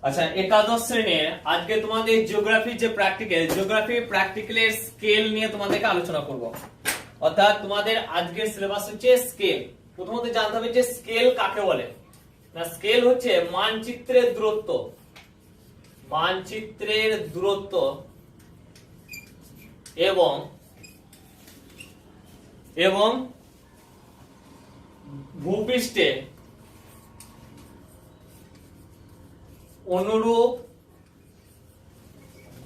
আচ্ছা, একাদশ শ্রেণীর আজকে তোমাদের জিওগ্রাফি যে প্র্যাকটিক্যালের স্কেল নিয়ে তোমাদেরকে আলোচনা করব। অর্থাৎ তোমাদের আজকের সিলেবাস হচ্ছে স্কেল। প্রথমত জানতে হবে যে স্কেল কাকে বলে। না, স্কেল হচ্ছে মানচিত্রের দূরত্ব এবং ভূপৃষ্ঠে অনুরূপ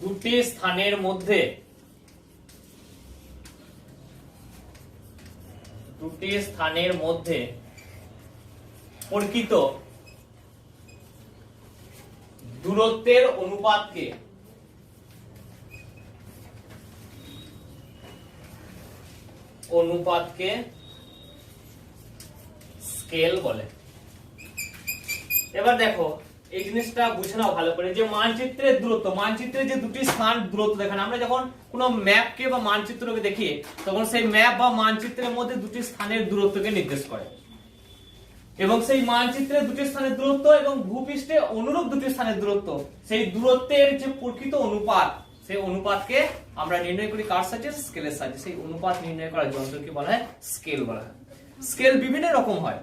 দুটি স্থানের মধ্যে প্রকৃত দূরত্বের অনুপাতকে স্কেল বলে। এবার দেখো এই জিনিসটা বুঝে নাও ভালো করে যে মানচিত্রের দূরত্ব, মানচিত্রে যে দুটি স্থান দূরত্ব দেখানো, আমরা যখন কোনো ম্যাপকে বা মানচিত্রকে দেখি তখন সেই ম্যাপ বা মানচিত্রের মধ্যে দুটি স্থানের দূরত্বকে নির্দেশ করে, এবং সেই মানচিত্রের দুটি স্থানের দূরত্ব এবং ভূপৃষ্ঠে অনুরূপ দুটি স্থানের দূরত্ব, সেই দূরত্বের যে প্রকৃত অনুপাত, সেই অনুপাতকে আমরা নির্ণয় করি কার সাহায্যে? স্কেলের সাহায্যে। সেই অনুপাত নির্ণয় করার যন্ত্রকে বলা হয় স্কেল বলা হয়। স্কেল বিভিন্ন রকম হয়।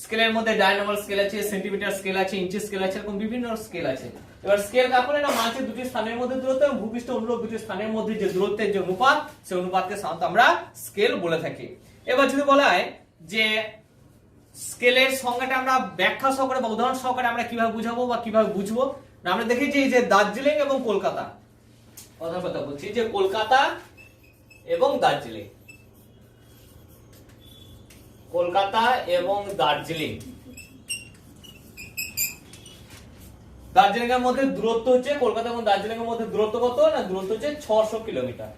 স্কেলের মধ্যে ডায়নামাল স্কেল আছে, সেন্টিমিটার স্কেল আছে, ইঞ্চি স্কেল আছে, এরকম বিভিন্ন স্কেল আছে। এবার স্কেল কাকে বলে? না, মানচিত্রের দুটি স্থানের মধ্যে দূরত্ব এবং ভূপৃষ্ঠে অনুরূপ দুটি স্থানের মধ্যে যে দূরত্বের যে অনুপাত, সেই অনুপাতকে সাধারণত আমরা স্কেল বলে থাকি। এবার যদি বলা হয় যে স্কেলের সংজ্ঞাটা আমরা ব্যাখ্যা সহকারে বা উদাহরণ সহকারে আমরা কিভাবে বুঝাবো বা কিভাবে বুঝবো, না আমরা দেখেছি যে দার্জিলিং এবং কলকাতা, কথা বলছি যে কলকাতা এবং দার্জিলিং, দার্জিলিং এর মধ্যে দূরত্ব হচ্ছে, কলকাতা এবং দার্জিলিং এর মধ্যে দূরত্ব কত? না, দূরত্ব হচ্ছে 600 কিলোমিটার।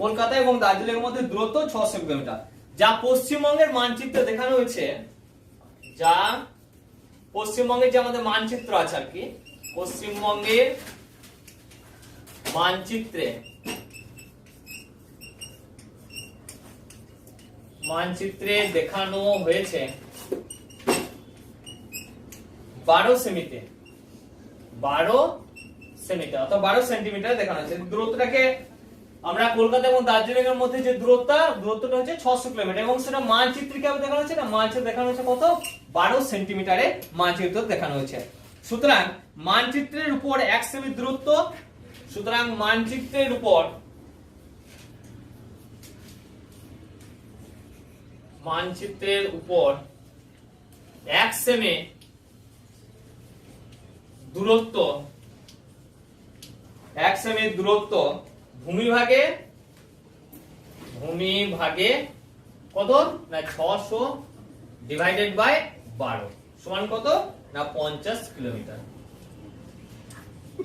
কলকাতা এবং দার্জিলিং এর মধ্যে দূরত্ব 600 কিলোমিটার। যা পশ্চিমবঙ্গের মানচিত্রে দেখানো হয়েছে, যা পশ্চিমবঙ্গের যে আমাদের মানচিত্র আছে আর কি, পশ্চিমবঙ্গের মানচিত্রে দেখানো হয়েছে 12 সেমিতে, অথবা 12 সেন্টিমিটার দেখানো হয়েছে। দূরত্বটাকে আমরা কলকাতা এবং দার্জিলিং এর মধ্যে যে দূরত্বটা হচ্ছে 600 কিলোমিটার, এবং সেটা মানচিত্রে কেমন দেখানো হচ্ছে? না, মানচিত্রে দেখানো হচ্ছে কত? 12 সেন্টিমিটারে মানচিত্র দেখানো হয়েছে। সুতরাং মানচিত্রের উপর 1 সেমি দূরত্ব, সুতরাং মানচিত্রের উপর 1 সেমি দূরত্ব ভূমিভাগে কত? না, 600 ডিভাইডেড বাই 12 সমান কত? না, 50 কিলোমিটার।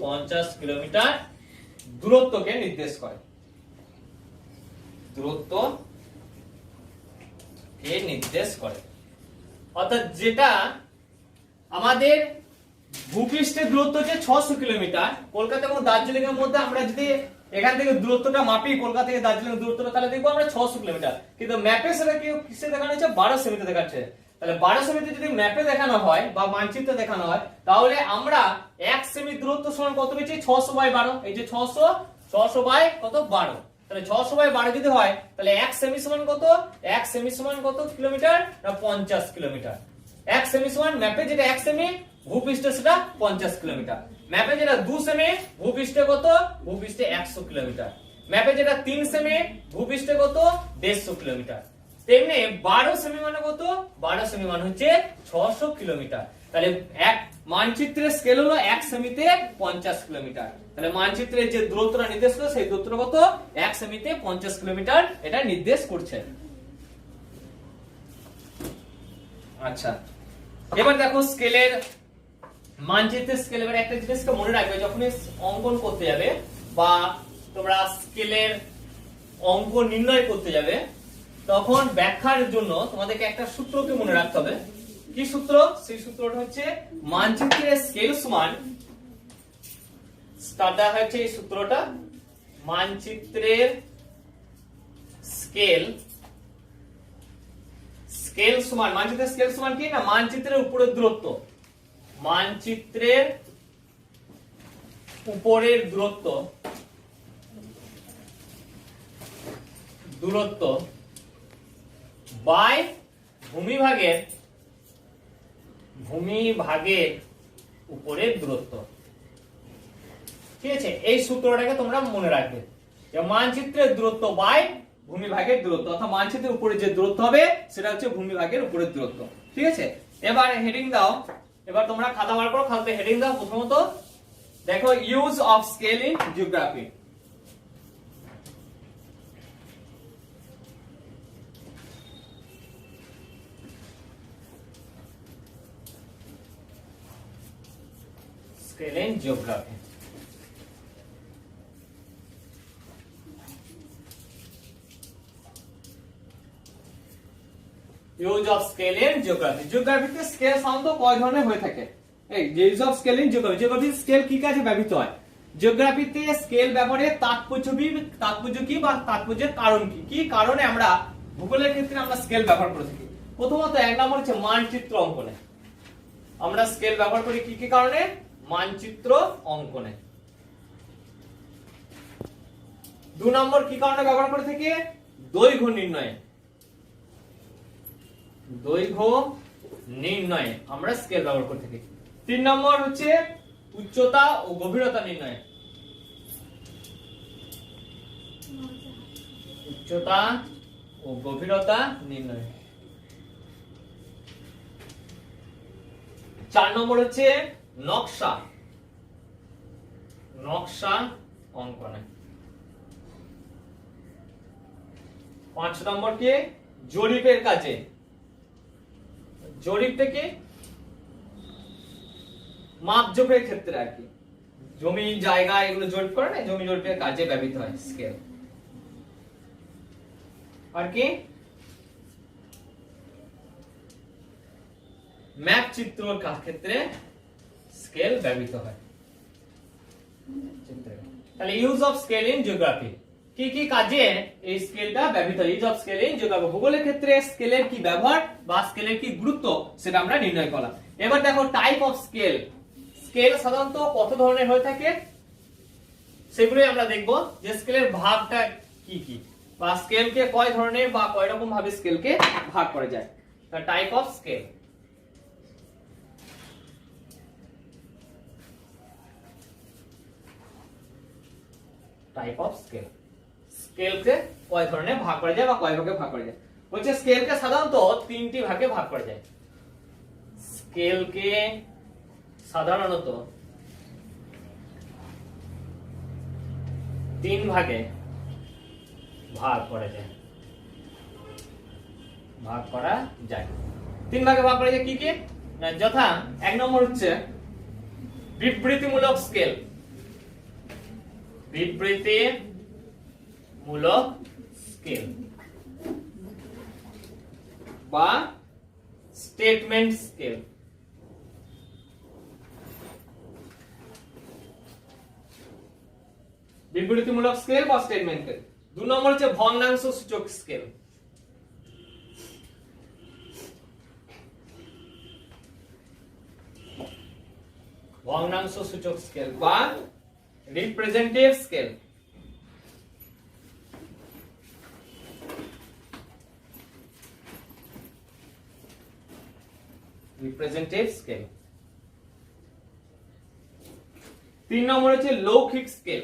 50 কিলোমিটার দূরত্বকে নির্দেশ করে, অর্থাৎ যেটা আমাদের ভূপৃষ্ঠের দূরত্ব হচ্ছে 600 কিলোমিটার, কলকাতা এবং দার্জিলিং এর মধ্যে আমরা যদি এখান থেকে দূরত্বটা মাপি, কলকাতা থেকে দার্জিলিং দূরত্বটা, তাহলে দেখবো আমরা 600 কিলোমিটার, কিন্তু ম্যাপে সেটা কিসে দেখানো হচ্ছে? 12 সেমিতে দেখাচ্ছে। তাহলে 12 সেমিতে যদি ম্যাপে দেখানো হয় বা মানচিত্রে দেখানো হয়, তাহলে আমরা 1 সেমি দূরত্ব সমান কত পেয়েছি? 600 বাই 12। এই যে 600 বাই কত? 12। তাহলে 600 বাই 12 যদি হয়, তাহলে 1 সেমি সমান কত? 1 সেমি সমান কত কিলোমিটার? না, 50 কিলোমিটার। 1 সেমি সমান ম্যাপে যেটা 1 সেমি, ভূপৃষ্ঠে সেটা 50 কিলোমিটার। ম্যাপে যেটা 2 সেমি, ভূপৃষ্ঠে কত? ভূপৃষ্ঠে 100 কিলোমিটার। ম্যাপে যেটা 3 সেমি, ভূপৃষ্ঠে কত? 150 কিলোমিটার। তেমনি 12 সেমি মানে কত? 12 সেমি মানে হচ্ছে 600 কিলোমিটার। তাহলে এক মানচিত্রের স্কেল হলো 1 সেমিতে 50 কিলোমিটার। তাহলে মানচিত্রের যে দূরত্বটা নির্দেশ করে, সেই দূরত্ব কত? 1 সেমিতে 50 কিলোমিটার এটা নির্দেশ করছে। আচ্ছা, এবার দেখো স্কেলের মানচিত্রের স্কেল, এবার একটা জিনিসকে মনে রাখবে, যখনই অঙ্কন করতে যাবে বা তোমরা স্কেলের অঙ্ক নির্ণয় করতে যাবে, তখন ব্যাখ্যার জন্য তোমাদেরকে একটা সূত্রকে মনে রাখতে হবে। কি সূত্র? সেই সূত্রটা হচ্ছে মানচিত্রের স্কেল সমান, স্টার্টার হচ্ছে এই সূত্রটা, মানচিত্রের স্কেল স্কেল সমান মানচিত্রের স্কেল সমান কি না মানচিত্রের উপরের দূরত্ব, মানচিত্রের উপরের দূরত্ব বাই ভূমিভাগের উপরের দূরত্ব। ঠিক আছে, এই সূত্রটাকে তোমরা মনে রাখবে যে মানচিত্রের দূরত্ব বাই ভূমিভাগের দূরত্ব, অর্থাৎ মানচিত্রের উপরে যে দূরত্ব হবে সেটা হচ্ছে ভূমিভাগের উপরের দূরত্ব। ঠিক আছে, এবার হেডিং দাও, এবার তোমরা খাতা বার করো, খাতাতে হেডিং দাও। প্রথমত দেখো use of scale in geography. Scale in geography. Use of scale in geography. Geography তে স্কেল সাধারণত কয় ধরনের হয়ে থাকে? এই যে use of scale in geography, geography scale কি কাজে ব্যবহৃত হয়? জিওগ্রাফিতে স্কেল ব্যবহারের তাৎপর্য কি বা তাৎপর্যের কারণ কি? কি কারণে আমরা ভূগোলের ক্ষেত্রে আমরা স্কেল ব্যবহার করে থাকি? প্রথমত এক নম্বর হচ্ছে মানচিত্র অঙ্কনে আমরা স্কেল ব্যবহার করি কি কি কারণে? মানচিত্র অঙ্কনে। 2 নম্বর কি কারণে ব্যবহার করে থাকি? দৈর্ঘ্য নির্ণয়ে আমরা স্কেল ব্যবহার করে থাকি। 3 নম্বর হচ্ছে উচ্চতা ও গভীরতা নির্ণয়ে, উচ্চতা ও গভীরতা নির্ণয়। 4 নম্বর হচ্ছে নকশা অঙ্কনে। 5 নম্বর কি? জরিপের কাজে, জরিপ থেকে মাপজোপের ক্ষেত্রে আর কি, জমি জায়গা এগুলো জরিপ করে না, জমি জরিপের কাজে ব্যবহৃত হয় স্কেল। আর কি? ম্যাপ চিত্রের ক্ষেত্রে স্কেল ব্যবহৃত হয়। তাহলে use of scale in geography, কি কি কাজে এই স্কেলটা ব্যবহৃত হয়? Use of scale in geography, ভূগোলের ক্ষেত্রে স্কেলের কি ব্যবহার বা স্কেলের কি গুরুত্ব সেটা আমরা নির্ণয় করলাম। এবার দেখো টাইপ অফ স্কেল, স্কেল সাধারণত কত ধরনের হয়ে থাকে সেগুলোই আমরা দেখব, যে স্কেলের ভাগটা কি কি বা স্কেলকে কয় ধরনের বা কয় রকম ভাবে স্কেলকে ভাগ করা যায়। Type of scale, type of scale, স্কেলকে কয় ধরনের ভাগ করা যায় বা কয় ভাগে ভাগ করা যায়? বলছে স্কেলকে সাধারণত 3টি ভাগে ভাগ করা যায়। স্কেলকে সাধারণত 3 ভাগে ভাগ করা যায়, 3 ভাগে ভাগ করা যায় কি কি? না, যথা 1 নম্বর হচ্ছে বিবৃতিমূলক স্কেল, বিবৃতিমূলক স্কেল বা স্টেটমেন্ট স্কেল। বিবৃতিমূলক স্কেল বা স্টেটমেন্ট স্কেল। 2 নম্বর হচ্ছে ভগ্নাংশ সূচক স্কেল, ভগ্নাংশ সূচক স্কেল বা রিপ্রেজেন্টেটিভ স্কেল। Representative scale. 3 নম্বর হচ্ছে লৌকিক স্কেল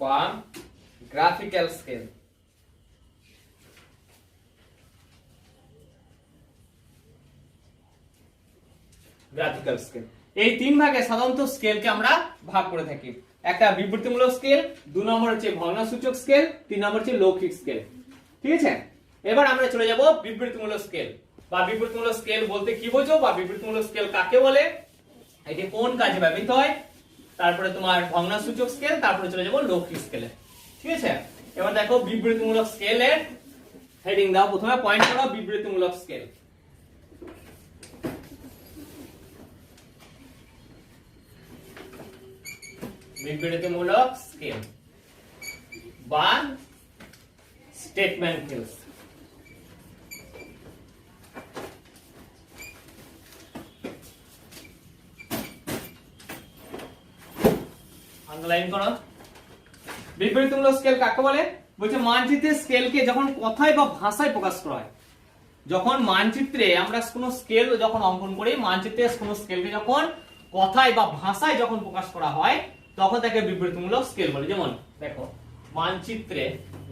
বা গ্রাফিক্যাল স্কেল। গ্রাফিক্যাল স্কেল, এই 3 ভাগে সাধারণত স্কেলকে আমরা ভাগ করে থাকি। একটা বিবৃতিমূলক স্কেল, 2 নম্বর হচ্ছে ভগ্নাংশসূচক স্কেল, 3 নম্বর হচ্ছে লৌকিক স্কেল। ঠিক আছে, এবার আমরা চলে যাব বিবৃতিমূলক স্কেল বা বিবৃতিমূলক স্কেল বলতে কি বোঝো বা বিবৃতিমূলক স্কেল কাকে বলে, এটি কোন কাজে ব্যবহৃত হয়, তারপরে তোমার ভগ্নাংশসূচক স্কেল, তারপরে চলে যাব লৌকিক স্কেলে। ঠিক আছে, এবার দেখো বিবৃতিমূলক স্কেলের হেডিং দাও, প্রথমে পয়েন্ট করো বিবৃতিমূলক স্কেল। বিবৃতিমূলক স্কেল বা স্টেটমেন্ট স্কেলস। আন্ডারলাইন করো। বিবৃতিমূলক স্কেল কাকে বলে? বলছে মানচিত্রের স্কেলকে যখন কথায় বা ভাষায় প্রকাশ করা হয়। যখন মানচিত্রে আমরা কোনো স্কেল যখন অঙ্কন করি, মানচিত্রে কোনো স্কেলকে যখন কথায় বা ভাষায় যখন প্রকাশ করা হয় তখন তাকে বিবৃতিমূলক স্কেল বলে। যেমন দেখো মানচিত্রে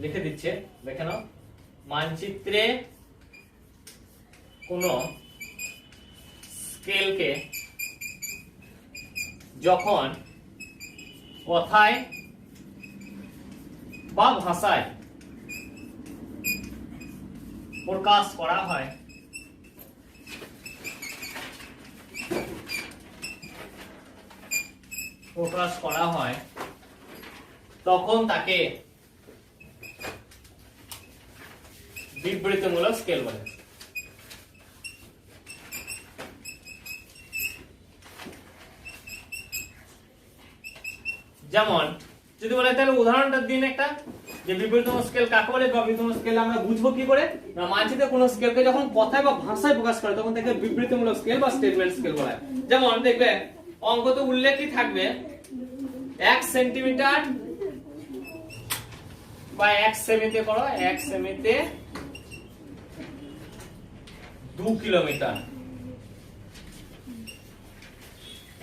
লিখে দিচ্ছে, দেখে নাও, মানচিত্রে কোনো স্কেলকে যখন কথায় বা ভাষায় প্রকাশ করা হয় তখন তাকে বিবৃতিমূলক স্কেল বলে। যেমন যদি বলে তাহলে উদাহরণটা দিন একটা, যে বিবৃতিমূলক স্কেল কাকে বলে বা বিবৃতিমূলক স্কেল আমরা বুঝবো কি করে? না, মানচিত্রে কোনো স্কেলকে যখন কথায় বা ভাষায় প্রকাশ করে তখন তাকে বিবৃতিমূলক স্কেল বা স্টেটমেন্ট স্কেল বলা হয়। যেমন দেখবে অঙ্কতে উল্লেখই থাকবে 1 সেন্টিমিটার বা 1 সেমিতে করো, 1 সেমিতে 2 কিলোমিটার,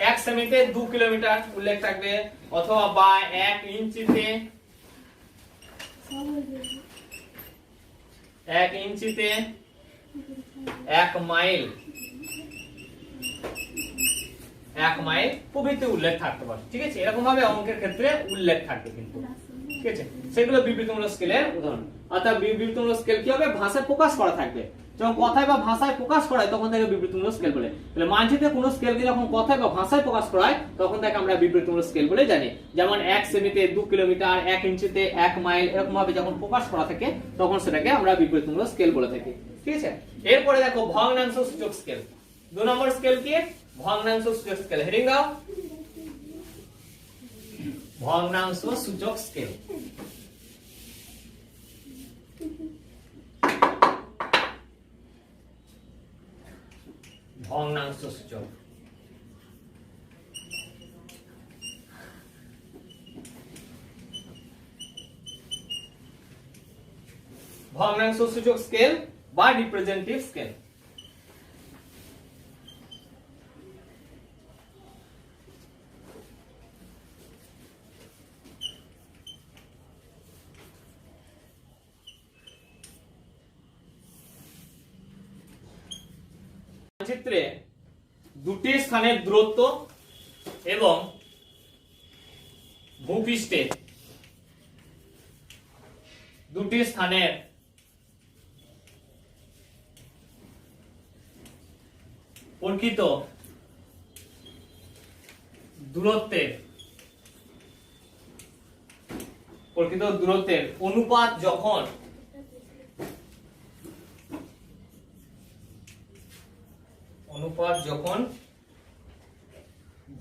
1 সেমিতে 2 কিলোমিটার উল্লেখ থাকবে, অথবা বা 1 ইঞ্চিতে 1 মাইল প্রভৃতি উল্লেখ থাকতে পারে। ঠিক আছে, এরকম ভাবে অঙ্কের ক্ষেত্রে উল্লেখ থাকবে কিন্তু। ঠিক আছে, সেগুলো বিবৃতিমূলক স্কেলের উদাহরণ। অর্থাৎ বিবৃতিমূলক স্কেল কি হবে? ভাষায় প্রকাশ করা থাকবে। যখন কথায় বা ভাষায় প্রকাশ করা হয় তখন তাকে বিবৃতিমূলক স্কেল বলে। তাহলে মানচিত্রে কোনো স্কেলকে যখন কথায় বা ভাষায় প্রকাশ করা হয় তখন তাকে আমরা বিবৃতিমূলক স্কেল বলে জানি। যেমন 1 সেমিতে 2 কিলোমিটার, 1 ইঞ্চিতে 1 মাইল, এরকম ভাবে যখন প্রকাশ করা থাকে তখন সেটাকে আমরা বিবৃতিমূলক স্কেল বলে থাকি। ঠিক আছে, এরপরে দেখো ভগ্নাংশ সূচক স্কেল। 2 নম্বর স্কেল কি? ভগ্নাংশ সূচক স্কেল। হেডিং দাও, ভগ্নাংশ সূচক স্কেল। ভগ্নাংশ সূচক ভগ্নাংশ সূচক স্কেল বা রিপ্রেজেন্টেটিভ স্কেল। মানচিত্রে দুটি স্থানের দূরত্ব এবং ভূপৃষ্ঠে দুটি স্থানের প্রকৃত দূরত্বের অনুপাত যখন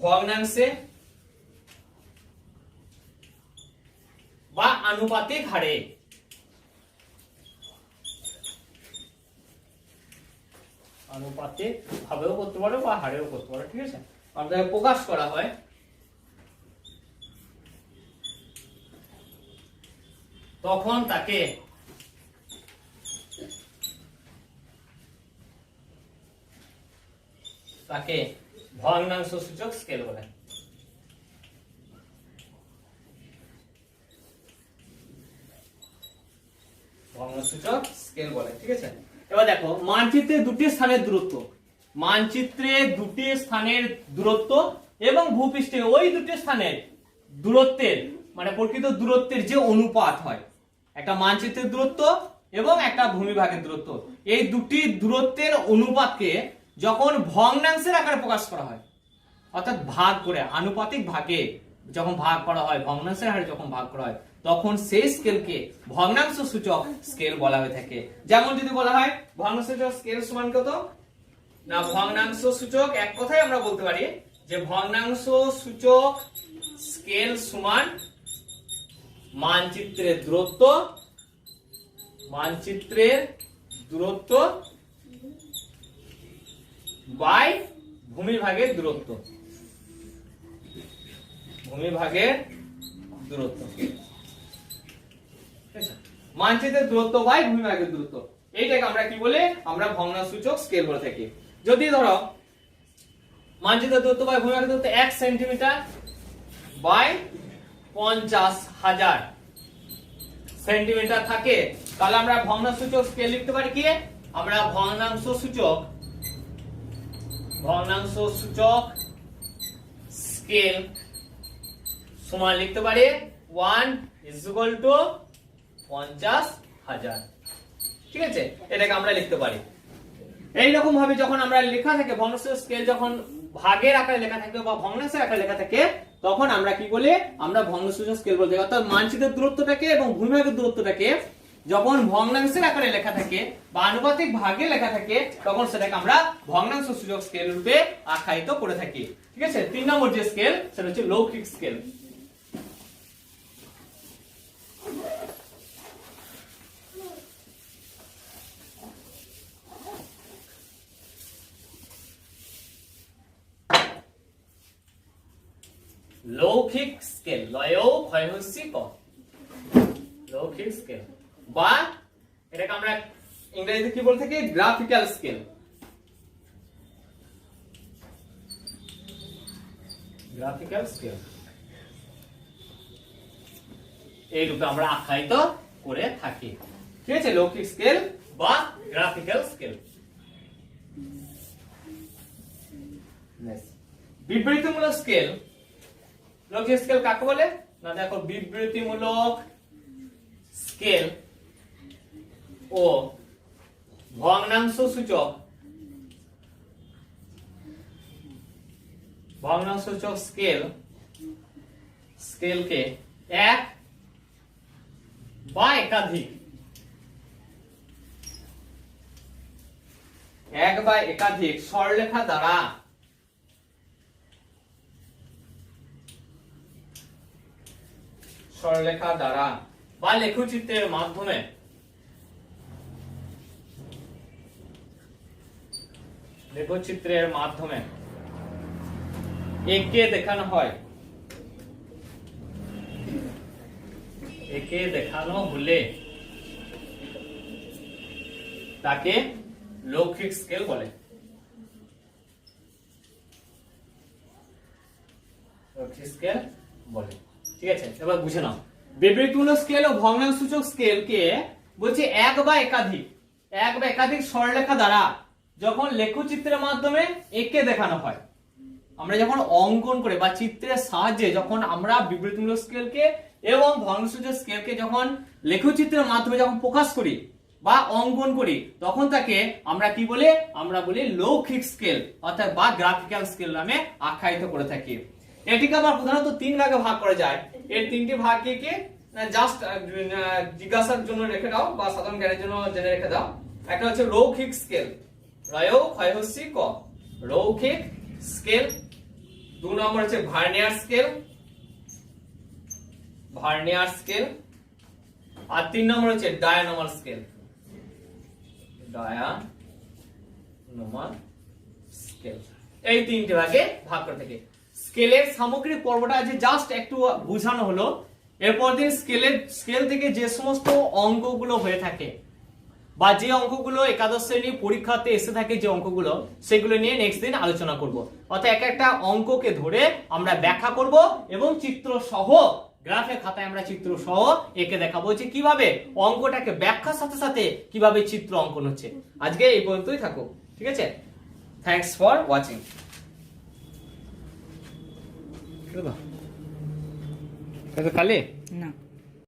ভগ্নাংশে বা আনুপাতিক হারে আনুপাতিক ভাবেও করতে পারো বা হারেও করতে পারো। ঠিক আছে, আমাদের প্রকাশ করা হয় তখন তাকে ভগ্নাংশ সূচক স্কেল বলে। ভগ্নাংশ সূচক স্কেল বলে। ঠিক আছে, এবার দেখো মানচিত্রে দুটি স্থানের দূরত্ব এবং ভূপৃষ্ঠে ওই দুটি স্থানের দূরত্বের মানে প্রকৃত দূরত্বের যে অনুপাত হয়, একটা মানচিত্রের দূরত্ব এবং একটা ভূমিভাগের দূরত্ব, এই দুটি দূরত্বের অনুপাতকে যখন ভগ্নাংশের আকারে প্রকাশ করা হয়, অর্থাৎ ভাগ করে আনুপাতিক ভাগে যখন ভাগ করা হয়, ভগ্নাংশের হারে যখন ভাগ করা হয়, তখন সেই স্কেলকে ভগ্নাংশ সূচক স্কেল বলা হয়ে থাকে। যেমন যদি বলা হয় ভগ্নাংশ সূচক স্কেল সমান কত না, ভগ্নাংশ সূচক এক কথায় আমরা বলতে পারি যে ভগ্নাংশ সূচক স্কেল সমান মানচিত্রের দূরত্ব, মানচিত্রের দূরত্ব বাই ভূমিভাগের দূরত্ব, ভূমিভাগের দূরত্ব, মানচিত্রের দূরত্ব বাই ভূমিভাগের দূরত্ব, এইটাকে আমরা কি বলে, আমরা ভগ্নাংশসূচক স্কেল বলে থাকি। যদি ধরো মানচিত্রের দূরত্ব বাই ভূমিভাগের দূরত্ব 1 সেন্টিমিটার বাই 50,000 সেন্টিমিটার থাকে, তাহলে আমরা ভগ্নাংশসূচক স্কেল লিখতে পারি কি, আমরা ভগ্নাংশসূচক স্কেল সমান লিখতে পারি 1 = 50,000। ঠিক আছে, এটাকে আমরা লিখতে পারি। এইরকম ভাবে যখন আমরা লেখা থাকে ভগ্নাংশ স্কেল, যখন ভাগের আকারে লেখা থাকে বা ভগ্নাংশের আকারে লেখা থাকে, তখন আমরা কি বলি, আমরা ভগ্নাংশসূচক স্কেল বলতে। অর্থাৎ মানচিত্রের দূরত্বটাকে এবং ভূমিভাগের দূরত্বটাকে যখন ভগ্নাংশের আকারে লেখা থাকে বা আনুপাতিক ভাগে লেখা থাকে, তখন সেটাকে আমরা ভগ্নাংশসূচক স্কেল রূপে আখ্যায়িত করে থাকি। ঠিক আছে, 3 নম্বর যে স্কেল সেটা হচ্ছে লৌকিক স্কেল। লৌকিক স্কেল, লয় ক্ষয় হস্যি ক, লৌকিক স্কেল, বা এটাকে আমরা ইংরেজিতে কি বলে থাকি, গ্রাফিক্যাল স্কেল। গ্রাফিক্যাল স্কেল এই রূপে আমরা আখ্যায়িত করে থাকি। ঠিক আছে, লৌকিক স্কেল বা গ্রাফিক্যাল স্কেল। বিবৃতিমূলক স্কেল, লৌকিক স্কেল কাকে বলে না, দেখো বিবৃতিমূলক স্কেল ও ভগ্নাংশসূচক স্কেলকে এক বা একাধিক সরলরেখা দ্বারা বা লেখচিত্রের মাধ্যমে একে দেখানো হয়, একে দেখানো হলে তাকে লৌকিক স্কেল বলে। লৌকিক স্কেল বলে। ঠিক আছে, এবার বুঝে নাও, বিবৃতিমূলক স্কেল ও ভগ্নাংশসূচক স্কেলকে বলছে এক বা একাধিক সরলরেখা দ্বারা যখন লেখচিত্রের মাধ্যমে একে দেখানো হয়। আমরা যখন অঙ্কন করে বা চিত্রের সাহায্যে যখন আমরা বিবৃতিমূলক স্কেলকে এবং ভগ্নাংশসূচক স্কেলকে যখন লেখচিত্রের মাধ্যমে যখন প্রকাশ করি বা অঙ্কন করি, তখন তাকে আমরা কি বলি, আমরা বলি লৌকিক স্কেল অর্থাৎ বা গ্রাফিক্যাল স্কেল নামে আখ্যায়িত করে থাকি। এটিকে আবার প্রধানত 3 ভাগে ভাগ করা যায়। এর 3টি ভাগ কি, জাস্ট জিজ্ঞাসার জন্য রেখে দাও বা সাধারণ জ্ঞানের জন্য জেনে রেখে দাও। একটা হচ্ছে লৌকিক স্কেল, রয় ক্ষয় হস্যি ক, লৌকিক স্কেল। 2 নম্বর হচ্ছে ভার্নিয়ার স্কেল, আর 3 নম্বর হচ্ছে ডায়ানোমাল স্কেল। এই 3টি ভাগে ভাগ করে থাকে। স্কেলের সামগ্রিক পর্বটা আজ জাস্ট একটু বোঝানো হলো। এরপর দিন স্কেল থেকে যে সমস্ত অঙ্কগুলো হয়ে থাকে বা যে অঙ্কগুলো একাদশ শ্রেণী পরীক্ষাতে এসে থাকে, যে অঙ্কগুলো, সেগুলো নিয়ে নেক্সট দিন আলোচনা করব। অর্থাৎ একটা অঙ্ককে ধরে আমরা ব্যাখ্যা করব এবং চিত্র সহ, গ্রাফের খাতায় আমরা চিত্র সহ একে দেখাবো যে কিভাবে অঙ্কটাকে ব্যাখ্যার সাথে সাথে কিভাবে চিত্র অঙ্কন হচ্ছে। আজকে এই পর্যন্তই থাকো। ঠিক আছে, থ্যাঙ্কস ফর ওয়াচিং। খালি না।